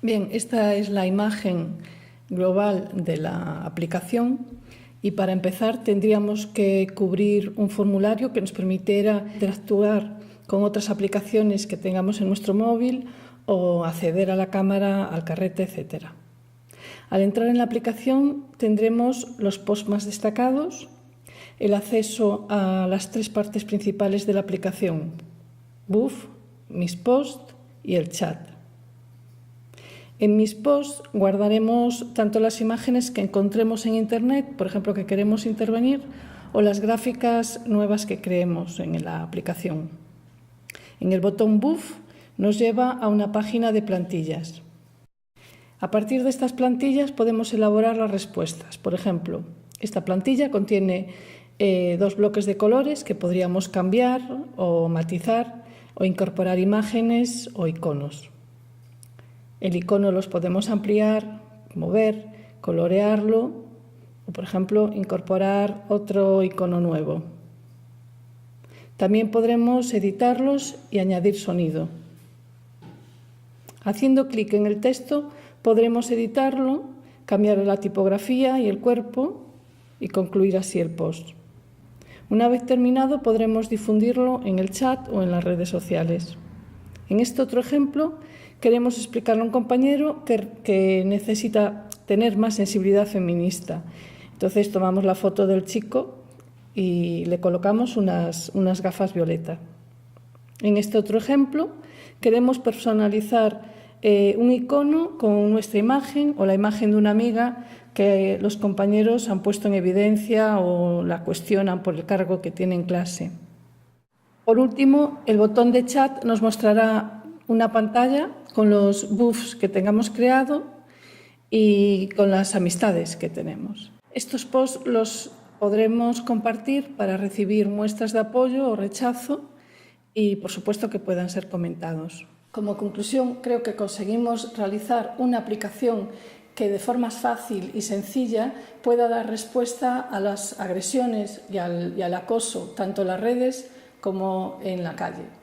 Bien, esta es la imagen global de la aplicación y para empezar tendríamos que cubrir un formulario que nos permitiera interactuar con otras aplicaciones que tengamos en nuestro móvil o acceder a la cámara, al carrete, etc. Al entrar en la aplicación tendremos los posts más destacados, el acceso a las tres partes principales de la aplicación: Buff, Mis Posts y el chat. En Mis Posts guardaremos tanto las imágenes que encontremos en Internet, por ejemplo, que queremos intervenir, o las gráficas nuevas que creemos en la aplicación. En el botón Buff nos lleva a una página de plantillas. A partir de estas plantillas podemos elaborar las respuestas. Por ejemplo, esta plantilla contiene dos bloques de colores que podríamos cambiar o matizar o incorporar imágenes o iconos. El icono los podemos ampliar, mover, colorearlo o, por ejemplo, incorporar otro icono nuevo. También podremos editarlos y añadir sonido. Haciendo clic en el texto podremos editarlo, cambiar la tipografía y el cuerpo y concluir así el post. Una vez terminado podremos difundirlo en el chat o en las redes sociales. En este otro ejemplo queremos explicarle a un compañero que necesita tener más sensibilidad feminista. Entonces tomamos la foto del chico y le colocamos unas gafas violeta. En este otro ejemplo queremos personalizar un icono con nuestra imagen o la imagen de una amiga que los compañeros han puesto en evidencia o la cuestionan por el cargo que tiene en clase. Por último, el botón de chat nos mostrará una pantalla con los buffs que tengamos creado y con las amistades que tenemos. Estos posts los podremos compartir para recibir muestras de apoyo o rechazo y, por supuesto, que puedan ser comentados. Como conclusión, creo que conseguimos realizar una aplicación que de forma fácil y sencilla pueda dar respuesta a las agresiones y al acoso, tanto en las redes como en la calle.